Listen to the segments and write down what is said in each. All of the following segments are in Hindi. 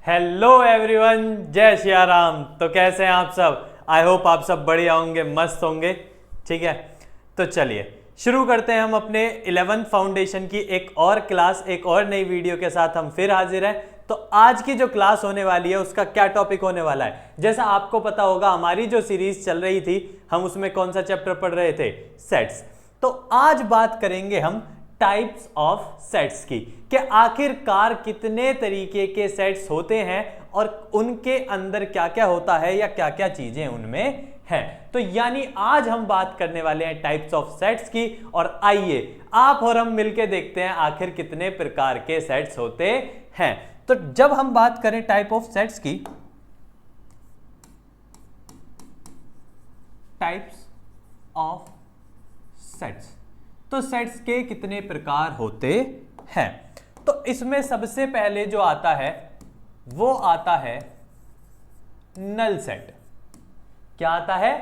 हेलो एवरीवन, जय सिया राम। तो कैसे हैं आप सब? आई होप आप सब बढ़िया होंगे, मस्त होंगे। ठीक है, तो चलिए शुरू करते हैं। हम अपने 11th फाउंडेशन की एक और क्लास, एक और नई वीडियो के साथ हम फिर हाजिर हैं। तो आज की जो क्लास होने वाली है उसका क्या टॉपिक होने वाला है? जैसा आपको पता होगा, हमारी जो सीरीज चल रही थी, हम उसमें कौन सा चैप्टर पढ़ रहे थे? सेट्स। तो आज बात करेंगे हम टाइप्स ऑफ सेट्स की, कि आखिरकार कितने तरीके के सेट्स होते हैं और उनके अंदर क्या क्या होता है या क्या क्या चीजें उनमें हैं। तो यानी आज हम बात करने वाले हैं टाइप्स ऑफ सेट्स की। और आइए आप और हम मिलकर देखते हैं आखिर कितने प्रकार के सेट्स होते हैं। तो जब हम बात करें टाइप ऑफ सेट्स की, टाइप्स ऑफ सेट्स, तो सेट्स के कितने प्रकार होते हैं? तो इसमें सबसे पहले जो आता है वो आता है नल सेट। क्या आता है?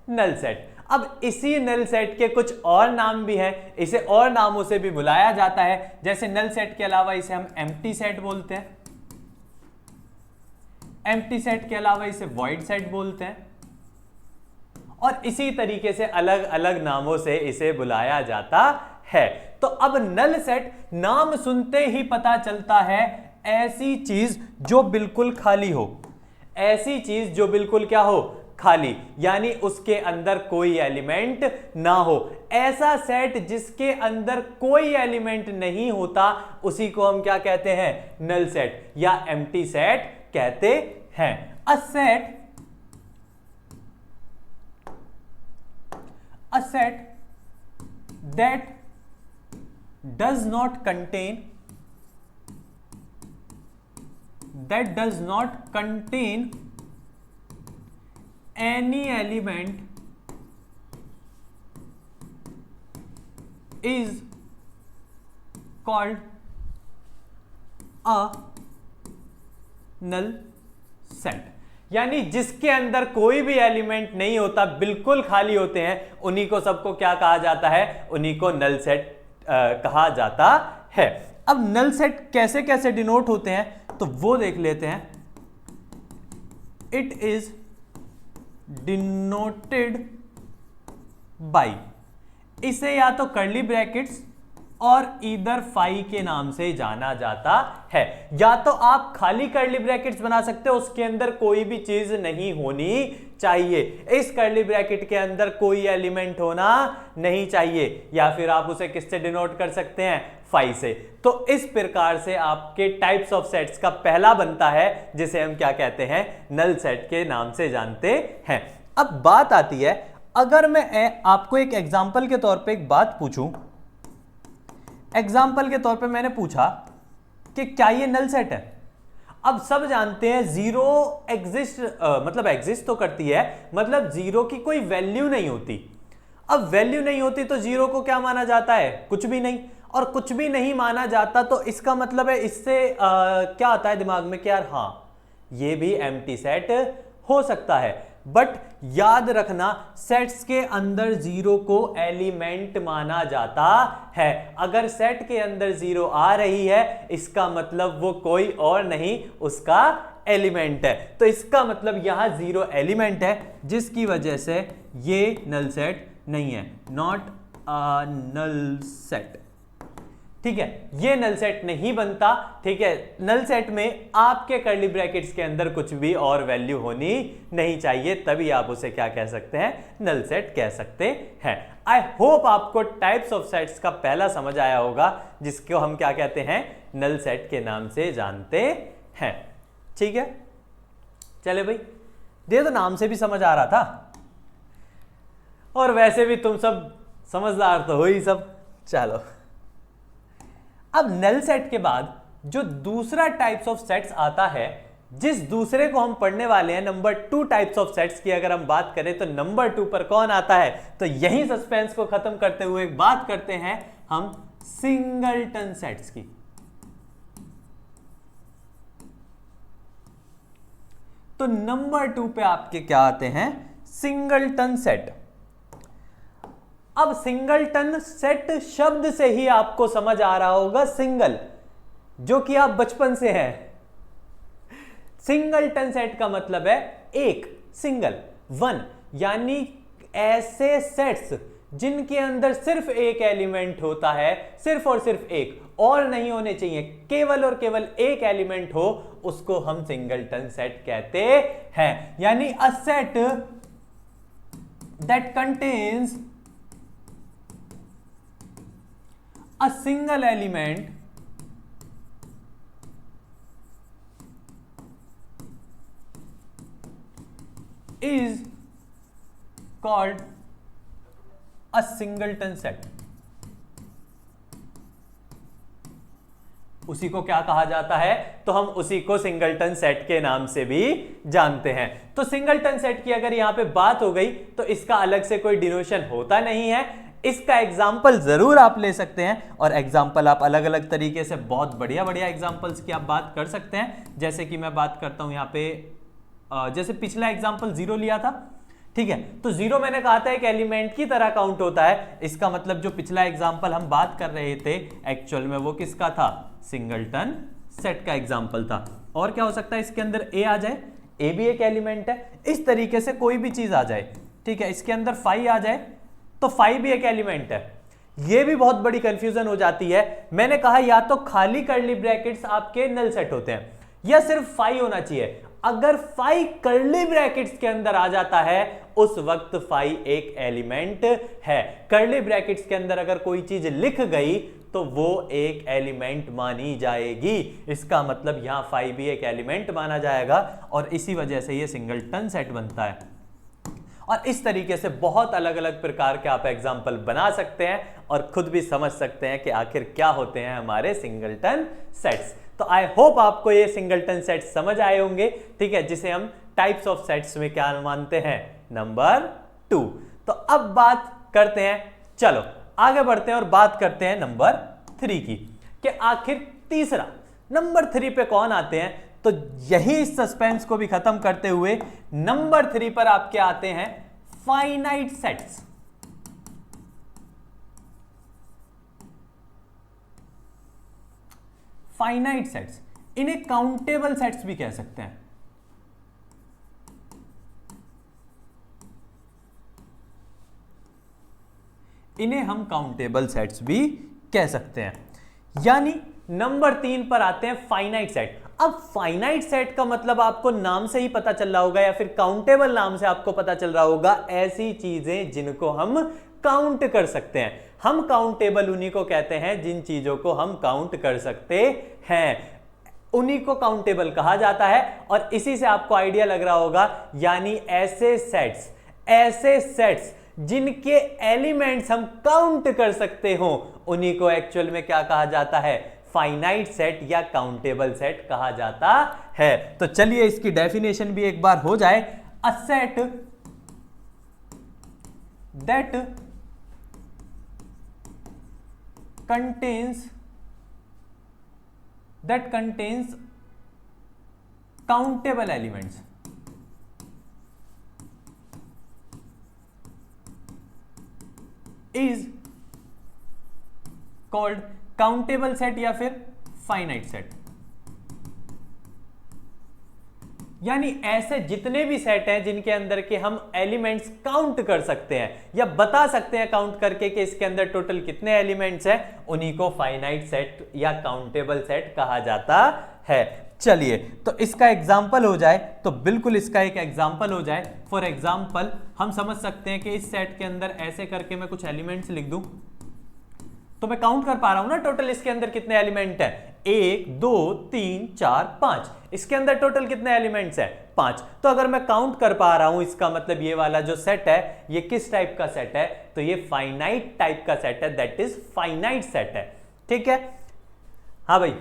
Null set. अब इसी नल सेट के कुछ और नाम भी हैं, इसे और नामों से भी बुलाया जाता है। जैसे नल सेट के अलावा इसे हम एम्प्टी सेट बोलते हैं, एम्प्टी सेट के अलावा इसे वॉइड सेट बोलते हैं, और इसी तरीके से अलग अलग नामों से इसे बुलाया जाता है। तो अब नल सेट नाम सुनते ही पता चलता है ऐसी चीज जो बिल्कुल खाली हो, ऐसी चीज जो बिल्कुल क्या हो? खाली, यानी उसके अंदर कोई एलिमेंट ना हो। ऐसा सेट जिसके अंदर कोई एलिमेंट नहीं होता, उसी को हम क्या कहते हैं? नल सेट या एम्प्टी सेट कहते हैं। अ set that does not contain any element is called a null set। यानी जिसके अंदर कोई भी एलिमेंट नहीं होता, बिल्कुल खाली होते हैं, उन्हीं को सबको क्या कहा जाता है? उन्हीं को नल सेट कहा जाता है। अब नल सेट कैसे कैसे डिनोट होते हैं तो वो देख लेते हैं। इट इज डिनोटेड बाई, इसे या तो कर्ली ब्रैकेट्स और ईदर फाई के नाम से जाना जाता है। या तो आप खाली कर्ली ब्रैकेट्स बना सकते हो, उसके अंदर कोई भी चीज नहीं होनी चाहिए, इस कर्ली ब्रैकेट के अंदर कोई एलिमेंट होना नहीं चाहिए, या फिर आप उसे किससे डिनोट कर सकते हैं? फाई से। तो इस प्रकार से आपके टाइप्स ऑफ सेट्स का पहला बनता है, जिसे हम क्या कहते हैं? नल सेट के नाम से जानते हैं। अब बात आती है, अगर मैं आपको एक एग्जाम्पल के तौर पर एक बात पूछूं, एग्जाम्पल के तौर पे मैंने पूछा कि क्या ये नल सेट है? अब सब जानते हैं जीरो एग्जिस्ट, मतलब एग्जिस्ट तो करती है, मतलब जीरो की कोई वैल्यू नहीं होती। अब वैल्यू नहीं होती तो जीरो को क्या माना जाता है? कुछ भी नहीं। और कुछ भी नहीं माना जाता तो इसका मतलब है, इससे क्या आता है दिमाग में कि यार हाँ, ये भी एम्प्टी सेट हो सकता है। बट याद रखना, सेट्स के अंदर जीरो को एलिमेंट माना जाता है। अगर सेट के अंदर जीरो आ रही है, इसका मतलब वो कोई और नहीं, उसका एलिमेंट है। तो इसका मतलब यहां जीरो एलिमेंट है, जिसकी वजह से ये नल सेट नहीं है, नॉट अ नल सेट। ठीक है, ये नल सेट नहीं बनता। ठीक है, नल सेट में आपके कर्ली ब्रैकेट्स के अंदर कुछ भी और वैल्यू होनी नहीं चाहिए, तभी आप उसे क्या कह सकते हैं? नल सेट कह सकते हैं। आई होप आपको टाइप्स ऑफ सेट्स का पहला समझ आया होगा, जिसको हम क्या कहते हैं? नल सेट के नाम से जानते हैं। ठीक है, चले भाई, ये तो नाम से भी समझ आ रहा था, और वैसे भी तुम सब समझदार तो हो ही सब। चलो, अब नल सेट के बाद जो दूसरा टाइप्स ऑफ सेट्स आता है, जिस दूसरे को हम पढ़ने वाले हैं, नंबर 2 टाइप्स ऑफ सेट्स की अगर हम बात करें, तो नंबर 2 पर कौन आता है? तो यही सस्पेंस को खत्म करते हुए बात करते हैं हम सिंगलटन सेट्स की। तो नंबर 2 पे आपके क्या आते हैं? Singleton set. अब सिंगलटन सेट शब्द से ही आपको समझ आ रहा होगा, सिंगल, जो कि आप बचपन से हैं, सिंगलटन सेट का मतलब है एक, सिंगल, वन, यानी ऐसे सेट्स जिनके अंदर सिर्फ एक एलिमेंट होता है, सिर्फ और सिर्फ एक, और नहीं होने चाहिए, केवल और केवल एक एलिमेंट हो, उसको हम सिंगलटन सेट कहते हैं। यानी a set that contains a single element is called a singleton set। उसी को क्या कहा जाता है? तो हम उसी को सिंगलटन सेट के नाम से भी जानते हैं। तो सिंगलटन सेट की अगर यहां पे बात हो गई तो इसका अलग से कोई डिनोशन होता नहीं है। इसका एग्जाम्पल जरूर आप ले सकते हैं, और एग्जाम्पल आप अलग अलग तरीके से, बहुत बढ़िया बढ़िया एग्जाम्पल्स की आप बात कर सकते हैं। जैसे कि मैं बात करता हूं यहां पे, जैसे पिछला एग्जाम्पल जीरो लिया था, ठीक है, तो जीरो मैंने कहा था एक एलिमेंट की तरह काउंट होता है। इसका मतलब जो पिछला एग्जाम्पल हम बात कर रहे थे एक्चुअल में वो किसका था? सिंगलटन सेट का एग्जाम्पल था। और क्या हो सकता है? इसके अंदर ए आ जाए, ए भी एक एलिमेंट है, इस तरीके से कोई भी चीज आ जाए, ठीक है, इसके अंदर 5 आ जाए तो 5 भी एक एलिमेंट है। ये भी बहुत बड़ी कंफ्यूजन हो जाती है। मैंने कहा या तो खाली कर्ली ब्रैकेट्स आपके नल सेट होते हैं या सिर्फ 5 होना चाहिए। अगर 5 कर्ली ब्रैकेट्स के अंदर आ जाता है उस वक्त 5 एक एलिमेंट है। कर्ली ब्रैकेट्स के अंदर अगर कोई चीज लिख गई तो वो एक एलिमेंट मानी जाएगी। इसका मतलब यहां 5 भी एक एलिमेंट माना जाएगा, और इसी वजह से ये सिंगलटन सेट बनता है। और इस तरीके से बहुत अलग अलग प्रकार के आप एग्जाम्पल बना सकते हैं और खुद भी समझ सकते हैं कि आखिर क्या होते हैं हमारे सिंगलटन सेट्स। तो आई होप आपको ये सिंगलटन सेट समझ आए होंगे, ठीक है, जिसे हम टाइप्स ऑफ सेट्स में क्या मानते हैं? नंबर 2। तो अब बात करते हैं, चलो आगे बढ़ते हैं और बात करते हैं नंबर 3 की, कि आखिर तीसरा नंबर 3 पे कौन आते हैं। तो यही इस सस्पेंस को भी खत्म करते हुए नंबर 3 पर आपके आते हैं फाइनाइट सेट्स। फाइनाइट सेट्स, इन्हें काउंटेबल सेट्स भी कह सकते हैं। इन्हें हम काउंटेबल सेट्स भी कह सकते हैं। यानी नंबर 3 पर आते हैं फाइनाइट सेट। अब फाइनाइट सेट का मतलब आपको नाम से ही पता चल रहा होगा, या फिर काउंटेबल नाम से आपको पता चल रहा होगा, ऐसी चीजें जिनको हम काउंट कर सकते हैं। हम काउंटेबल उन्हीं को कहते हैं जिन चीजों को हम काउंट कर सकते हैं, उन्हीं को काउंटेबल कहा जाता है। और इसी से आपको आइडिया लग रहा होगा, यानी ऐसे सेट्स जिनके एलिमेंट्स हम काउंट कर सकते हो, उन्हीं को एक्चुअल में क्या कहा जाता है? फाइनाइट सेट या काउंटेबल सेट कहा जाता है। तो चलिए इसकी डेफिनेशन भी एक बार हो जाए। A set that contains countable elements is called countable set या फिर फाइनाइट सेट। यानी ऐसे जितने भी सेट हैं जिनके अंदर के हम एलिमेंट्स काउंट कर सकते हैं या बता सकते हैं काउंट करके कि इसके अंदर टोटल कितने एलिमेंट्स हैं, उन्हीं को फाइनाइट सेट या काउंटेबल सेट कहा जाता है। चलिए तो इसका एग्जाम्पल हो जाए, तो बिल्कुल इसका एक एग्जाम्पल हो जाए। फॉर एग्जाम्पल हम समझ सकते हैं कि इस सेट के अंदर ऐसे करके मैं कुछ एलिमेंट्स लिख दूं, तो मैं काउंट कर पा रहा हूं ना टोटल इसके अंदर कितने एलिमेंट हैं? 1 2 3 4 5। इसके अंदर टोटल कितने एलिमेंट्स हैं? 5। तो अगर मैं काउंट कर पा रहा हूं, इसका मतलब ये वाला जो सेट है ये किस टाइप का सेट है? तो ये फाइनाइट टाइप का सेट है, दैट इज फाइनाइट सेट है। ठीक है, हाँ भाई,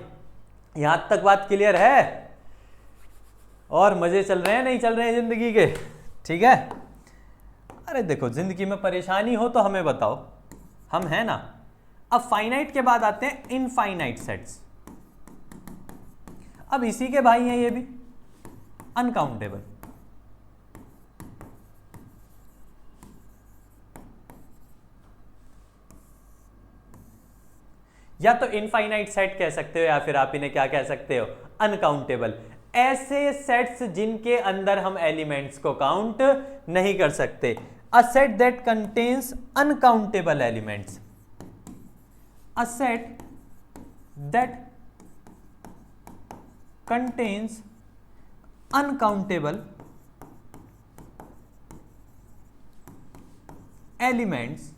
यहां तक बात क्लियर है? और मजे चल रहे हैं नहीं चल रहे हैं जिंदगी के? ठीक है, अरे देखो जिंदगी में परेशानी हो तो हमें बताओ, हम हैं ना। अब फाइनाइट के बाद आते हैं इनफाइनाइट सेट्स। अब इसी के भाई हैं ये भी, अनकाउंटेबल। या तो इनफाइनाइट सेट कह सकते हो या फिर आप इन्हें क्या कह सकते हो? अनकाउंटेबल। ऐसे सेट्स जिनके अंदर हम एलिमेंट्स को काउंट नहीं कर सकते। A set that contains uncountable elements, a set that contains uncountable elements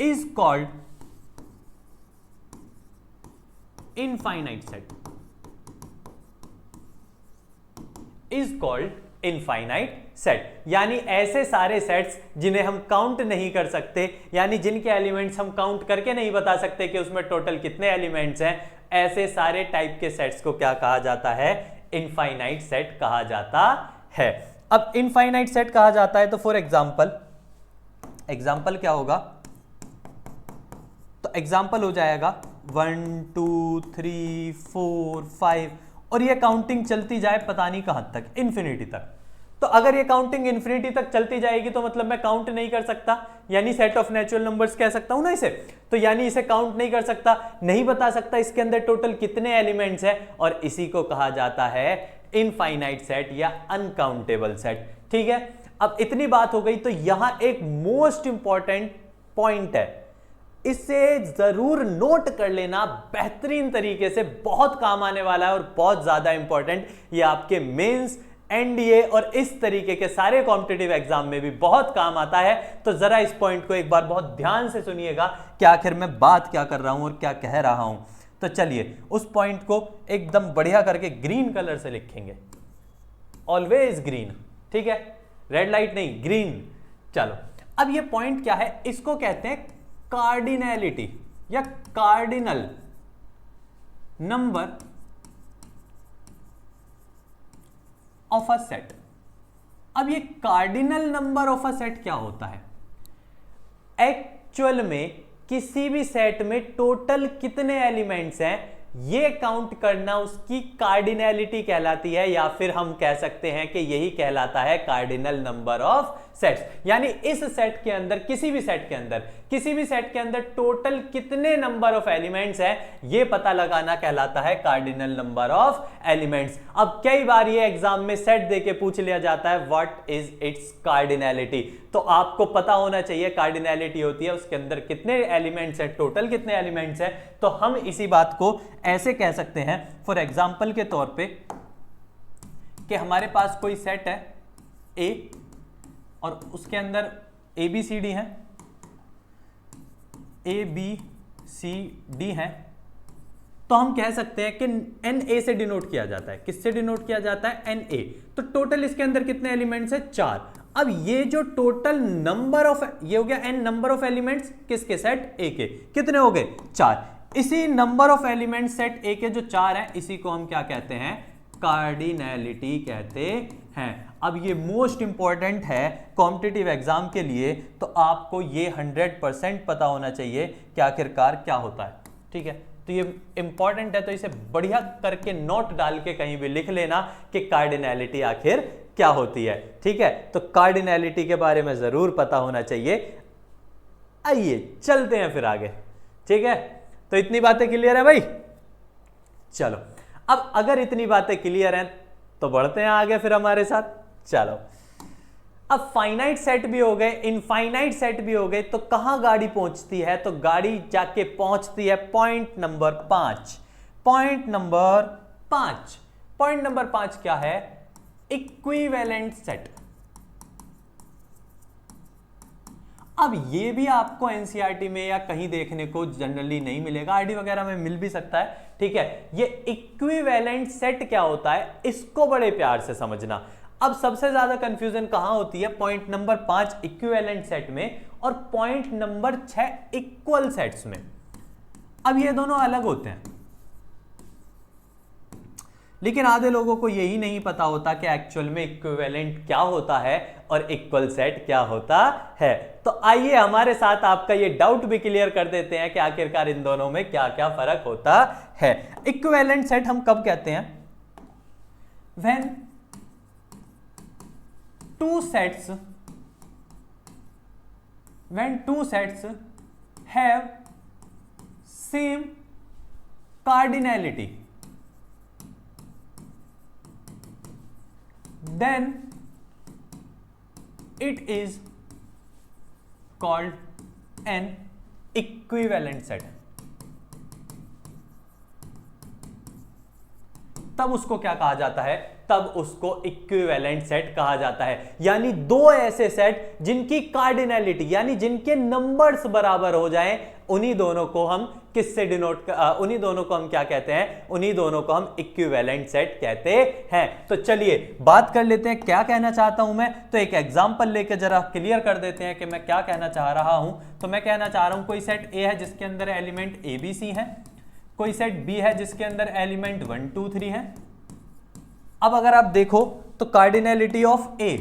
is called infinite set, is called infinite set। यानी ऐसे सारे सेट्स जिन्हें हम काउंट नहीं कर सकते, यानी जिनके एलिमेंट्स हम काउंट करके नहीं बता सकते कि उसमें टोटल कितने एलिमेंट्स हैं, ऐसे सारे टाइप के सेट्स को क्या कहा जाता है? इनफाइनाइट सेट कहा जाता है। अब इनफाइनाइट सेट कहा जाता है तो फॉर एग्जाम्पल क्या होगा? तो एग्जाम्पल हो जाएगा 1 2 3 4 5 और ये काउंटिंग चलती जाए पता नहीं कहां तक, इन्फिनिटी तक। तो अगर ये काउंटिंग इन्फिनिटी तक चलती जाएगी तो मतलब मैं काउंट नहीं कर सकता, यानी सेट ऑफ नेचुरल नंबर्स कह सकता हूं ना इसे। तो यानी इसे काउंट नहीं कर सकता, नहीं बता सकता इसके अंदर टोटल कितने एलिमेंट्स हैं, और इसी को कहा जाता है इनफाइनाइट सेट या अनकाउंटेबल सेट। ठीक है, अब इतनी बात हो गई तो यहां एक मोस्ट इंपॉर्टेंट पॉइंट है, इसे जरूर नोट कर लेना, बेहतरीन तरीके से, बहुत काम आने वाला है और बहुत ज्यादा इंपॉर्टेंट। ये आपके मेंस, एनडीए और इस तरीके के सारे कॉम्पिटिटिव एग्जाम में भी बहुत काम आता है। तो जरा इस पॉइंट को एक बार बहुत ध्यान से सुनिएगा कि आखिर मैं बात क्या कर रहा हूं और क्या कह रहा हूं। तो चलिए उस पॉइंट को एकदम बढ़िया करके ग्रीन कलर से लिखेंगे, ऑलवेज ग्रीन। ठीक है, रेड लाइट नहीं, ग्रीन। चलो, अब ये पॉइंट क्या है? इसको कहते हैं कार्डिनैलिटी या cardinal number of a set. अब ये cardinal number of a set क्या होता है? एक्चुअल में किसी भी सेट में टोटल कितने एलिमेंट्स हैं ये काउंट करना उसकी कार्डिनैलिटी कहलाती है, या फिर हम कह सकते हैं कि यही कहलाता है कार्डिनल नंबर ऑफ सेट्स। यानी इस सेट के अंदर, किसी भी सेट के अंदर टोटल कितने नंबर ऑफ एलिमेंट्स हैं ये पता लगाना कहलाता है कार्डिनल नंबर ऑफ एलिमेंट्स। अब कई बार ये एग्जाम में सेट देके पूछ लिया जाता है व्हाट इज इट्स कार्डिनैलिटी, तो आपको पता होना चाहिए कार्डिनैलिटी होती है उसके अंदर कितने एलिमेंट्स हैं, टोटल कितने एलिमेंट्स हैं। तो हम इसी बात को ऐसे कह सकते हैं फॉर एग्जाम्पल के तौर पे कि हमारे पास कोई सेट है ए और उसके अंदर ए बी सी डी है, ए बी सी डी है, तो हम कह सकते हैं कि एन ए से डिनोट किया जाता है। किससे डिनोट किया जाता है? N A. तो टोटल इसके अंदर कितने एलिमेंट्स है? 4। अब ये जो टोटल नंबर ऑफ, ये हो गया एन नंबर ऑफ एलिमेंट्स किसके? सेट ए के। कितने हो गए? 4। इसी नंबर ऑफ एलिमेंट सेट ए के जो 4 हैं इसी को हम क्या कहते हैं? कार्डिनैलिटी कहते हैं। अब ये मोस्ट इंपॉर्टेंट है कॉम्पिटिटिव एग्जाम के लिए, तो आपको ये 100% पता होना चाहिए कि आखिरकार क्या होता है। ठीक है, तो ये इंपॉर्टेंट है, तो इसे बढ़िया करके नोट डाल के कहीं भी लिख लेना कि कार्डिनैलिटी आखिर क्या होती है। ठीक है, तो कार्डिनैलिटी के बारे में जरूर पता होना चाहिए। आइए चलते हैं फिर आगे। ठीक है, तो इतनी बातें क्लियर है भाई? चलो, अब अगर इतनी बातें क्लियर हैं तो बढ़ते हैं आगे फिर हमारे साथ। चलो, अब फाइनाइट सेट भी हो गए, इनफाइनाइट सेट भी हो गए, तो कहां गाड़ी पहुंचती है? तो गाड़ी जाके पहुंचती है पॉइंट नंबर 5। पॉइंट नंबर 5 क्या है? Equivalent set. अब ये भी आपको एनसीईआरटी में या कहीं देखने को जनरली नहीं मिलेगा, आईडी वगैरह में मिल भी सकता है। ठीक है, ये इक्विवेलेंट सेट क्या होता है इसको बड़े प्यार से समझना। अब सबसे ज्यादा कंफ्यूजन कहां होती है? पॉइंट नंबर 5 इक्विवेलेंट सेट में और पॉइंट नंबर 6 इक्वल सेट्स में। अब ये दोनों अलग होते हैं, लेकिन आधे लोगों को यही नहीं पता होता कि एक्चुअल में इक्विवेलेंट क्या होता है और इक्वल सेट क्या होता है। तो आइए हमारे साथ आपका ये डाउट भी क्लियर कर देते हैं कि आखिरकार इन दोनों में क्या क्या फर्क होता है। इक्विवेलेंट सेट हम कब कहते हैं? When two sets have same cardinality. then it is called an equivalent set. तब उसको क्या कहा जाता है? तब उसको इक्विवेलेंट सेट कहा जाता है। यानी दो ऐसे सेट जिनकी कार्डिनैलिटी यानी जिनके नंबर्स बराबर हो जाएं, उन्हीं दोनों को हम किससे डिनोट उन्हीं दोनों को हम क्या कहते हैं? उन्हीं दोनों को हम इक्विवेलेंट सेट कहते हैं। तो चलिए बात कर लेते हैं क्या कहना चाहता हूं मैं। तो एक एग्जांपल लेके जरा क्लियर कर देते हैं कि मैं क्या कहना चाह रहा हूं। तो मैं कहना चाह रहा हूं कोई सेट ए है जिसके अंदर एलिमेंट ए बी सी है, कोई सेट बी है जिसके अंदर एलिमेंट 1 2 3 है। अब अगर आप देखो तो कार्डिनैलिटी ऑफ ए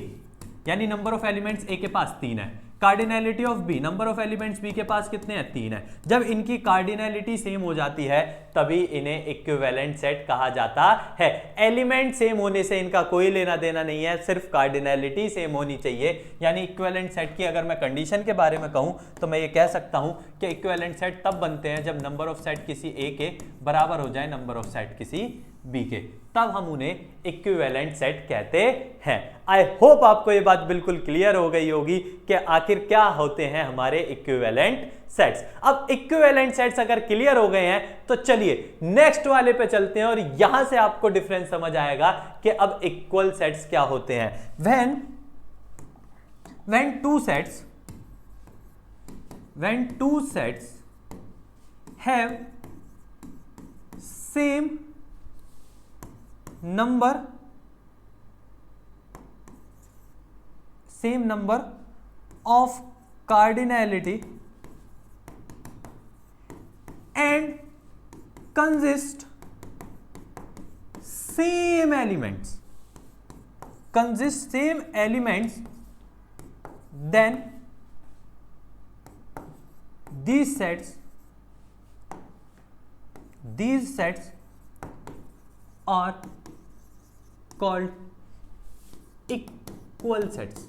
यानी नंबर ऑफ एलिमेंट्स ए के पास 3 है, cardinality of B number of elements B के पास कितने हैं? 3 है। जब इनकी कार्डिनैलिटी सेम हो जाती है तभी इन्हें इक्विवेलेंट सेट कहा जाता है। एलिमेंट सेम होने से इनका कोई लेना देना नहीं है, सिर्फ कार्डिनैलिटी सेम होनी चाहिए। यानी इक्विवेलेंट सेट की अगर मैं कंडीशन के बारे में कहूं तो मैं ये कह सकता हूं कि इक्विवेलेंट सेट तब बनते हैं जब नंबर ऑफ सेट किसी ए के बराबर हो जाए नंबर ऑफ सेट किसी बी के, तब हम उन्हें इक्विवेलेंट सेट कहते हैं। आई होप आपको ये बात बिल्कुल क्लियर हो गई होगी कि आखिर क्या होते हैं हमारे इक्विवेलेंट सेट्स। अब इक्विवेलेंट सेट्स अगर क्लियर हो गए हैं तो चलिए नेक्स्ट वाले पे चलते हैं और यहां से आपको डिफरेंस समझ आएगा कि अब इक्वल सेट्स क्या होते हैं। when two sets have same number of cardinality and consist same elements, then these sets are called equal sets.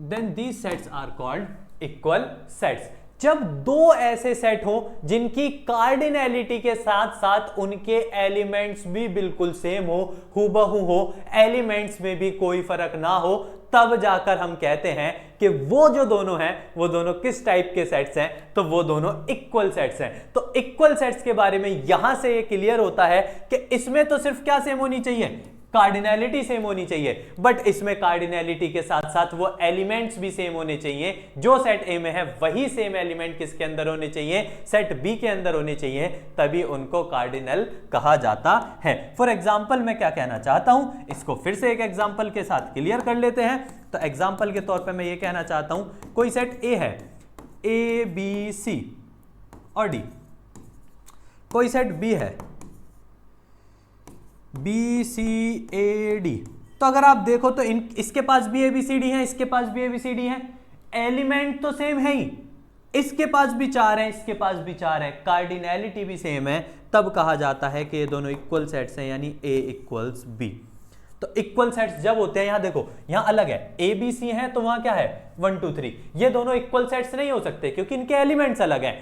Then these sets are called equal sets. जब दो ऐसे सेट हो जिनकी कार्डिनैलिटी के साथ साथ उनके एलिमेंट्स भी बिल्कुल सेम हो, हूबहू हो, एलिमेंट्स में भी कोई फर्क ना हो, तब जाकर हम कहते हैं कि वो जो दोनों हैं वो दोनों किस टाइप के सेट्स हैं? तो वो दोनों इक्वल सेट्स हैं। तो इक्वल सेट्स के बारे में यहां से ये क्लियर होता है कि इसमें तो सिर्फ क्या सेम होनी चाहिए? कार्डिनैलिटी सेम होनी चाहिए, बट इसमें कार्डिनैलिटी के साथ साथ वो एलिमेंट्स भी सेम होने चाहिए। जो सेट ए में है वही सेम एलिमेंट किसके अंदर होने चाहिए? सेट बी के अंदर होने चाहिए, तभी उनको कार्डिनल कहा जाता है। फॉर एग्जाम्पल मैं क्या कहना चाहता हूं, इसको फिर से एक एग्जाम्पल के साथ क्लियर कर लेते हैं। तो एग्जाम्पल के तौर पर मैं ये कहना चाहता हूं कोई सेट ए है, ए बी सी और डी, कोई सेट बी है बी सी ए डी। तो अगर आप देखो तो इसके पास भी ए बी सी डी है, इसके पास भी ए बी सी डी है, एलिमेंट तो सेम है ही, इसके पास भी 4 है, इसके पास भी 4 है, कार्डिनैलिटी भी सेम है, तब कहा जाता है कि ये दोनों इक्वल सेट्स हैं, यानी ए इक्वल्स बी। तो इक्वल सेट्स जब होते हैं, यहां देखो यहां अलग है, ए बी सी है तो वहां क्या है 1 2 3, ये दोनों इक्वल सेट्स नहीं हो सकते क्योंकि इनके एलिमेंट्स अलग हैं।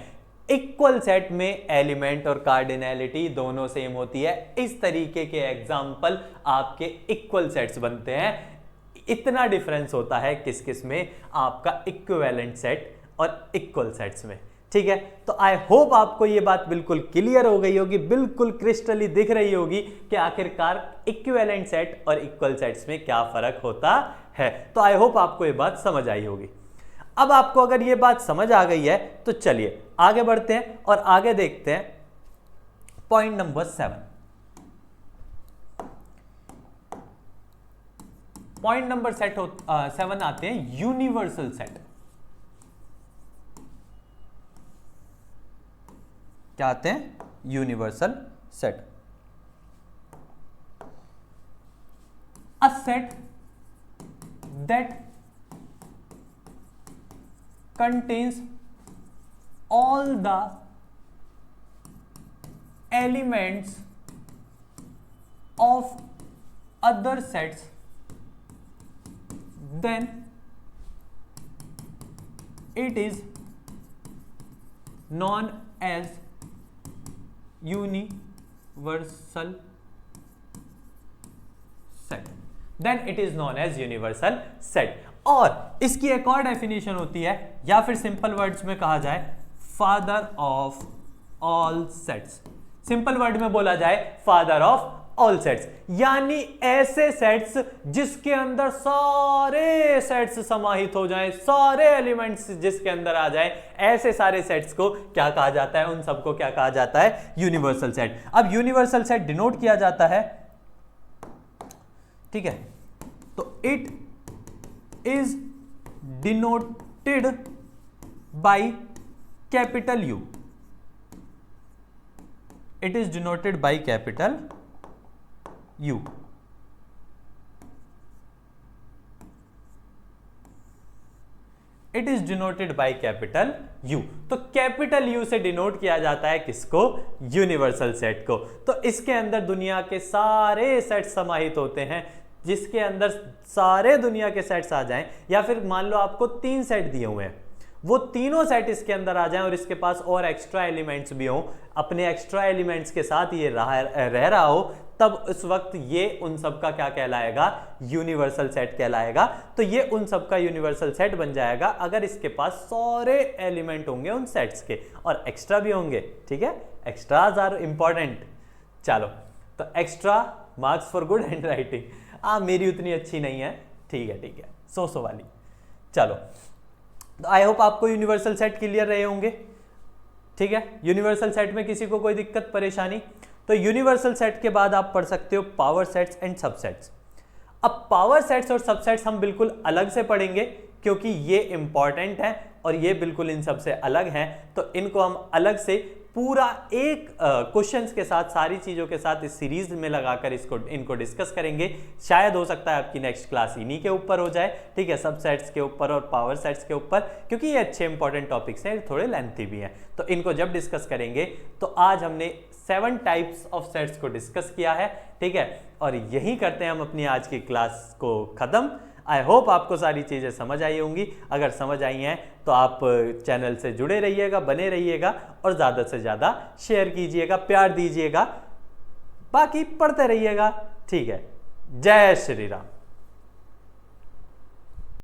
इक्वल सेट में एलिमेंट और कार्डिनैलिटी दोनों सेम होती है। इस तरीके के एग्जाम्पल आपके इक्वल सेट्स बनते हैं। इतना डिफरेंस होता है किस किस में? आपका इक्विवेलेंट सेट और इक्वल सेट्स में। ठीक है, तो आई होप आपको ये बात बिल्कुल क्लियर हो गई होगी, बिल्कुल क्रिस्टली दिख रही होगी कि आखिरकार इक्विवेलेंट सेट और इक्वल सेट्स में क्या फर्क होता है। तो आई होप आपको ये बात समझ आई होगी। अब आपको अगर ये बात समझ आ गई है तो चलिए आगे बढ़ते हैं और आगे देखते हैं पॉइंट नंबर 7। पॉइंट नंबर 7 आते हैं यूनिवर्सल सेट। क्या आते हैं? Universal set. A set that contains all the elements of other sets, then it is known as universal then it is known as universal set. और इसकी एक और डेफिनेशन होती है, या फिर सिंपल वर्ड्स में कहा जाए father of all sets. Simple word में बोला जाए फादर ऑफ ऑल सेट्स, यानी ऐसे सेट्स जिसके अंदर सारे सेट्स समाहित हो जाएं, सारे एलिमेंट्स जिसके अंदर आ जाएं, ऐसे सारे सेट्स को क्या कहा जाता है? उन सबको क्या कहा जाता है? Universal set. अब यूनिवर्सल सेट डिनोट किया जाता है, ठीक है, तो it is denoted by capital you. It is denoted by capital you. It is denoted by capital you. तो कैपिटल यू से डिनोट किया जाता है किसको? यूनिवर्सल सेट को। तो इसके अंदर दुनिया के सारे सेट समाहित होते हैं, जिसके अंदर सारे दुनिया के सेट्स आ जाएं, या फिर मान लो आपको 3 सेट दिए हुए हैं, वो तीनों सेट इसके अंदर आ जाएं और इसके पास और एक्स्ट्रा एलिमेंट्स भी हों, अपने एक्स्ट्रा एलिमेंट्स के साथ ये रह रहा हो, तब उस वक्त ये उन सब का क्या कहलाएगा? यूनिवर्सल सेट कहलाएगा। तो ये उन सब का यूनिवर्सल सेट बन जाएगा अगर इसके पास सारे एलिमेंट होंगे उन सेट्स के, और एक्स्ट्रा भी होंगे, ठीक है, एक्स्ट्राज आर इंपॉर्टेंट। चलो, तो extra marks for good handwriting, मेरी उतनी अच्छी नहीं है, ठीक है, 100 वाली। चलो, तो आई होप आपको यूनिवर्सल सेट क्लियर रहे होंगे, ठीक है। यूनिवर्सल सेट में किसी को कोई दिक्कत परेशानी? तो यूनिवर्सल सेट के बाद आप पढ़ सकते हो पावर सेट्स एंड सबसेट्स। अब पावर सेट्स और सबसेट्स हम बिल्कुल अलग से पढ़ेंगे, क्योंकि ये इंपॉर्टेंट है और ये बिल्कुल इन सबसे अलग हैं, तो इनको हम अलग से पूरा एक क्वेश्चंस के साथ, सारी चीज़ों के साथ इस सीरीज में लगाकर इनको डिस्कस करेंगे। शायद हो सकता है आपकी नेक्स्ट क्लास इन्हीं के ऊपर हो जाए, ठीक है, सब सेट्स के ऊपर और पावर सेट्स के ऊपर, क्योंकि ये अच्छे इंपॉर्टेंट टॉपिक्स हैं, थोड़े लेंथी भी हैं। तो इनको जब डिस्कस करेंगे, तो आज हमने 7 टाइप्स ऑफ सेट्स को डिस्कस किया है, ठीक है, और यही करते हैं हम अपनी आज की क्लास को ख़त्म। आई होप आपको सारी चीज़ें समझ आई होंगी। अगर समझ आई हैं तो आप चैनल से जुड़े रहिएगा, बने रहिएगा, और ज़्यादा से ज़्यादा शेयर कीजिएगा, प्यार दीजिएगा, बाकी पढ़ते रहिएगा, ठीक है। जय श्री राम।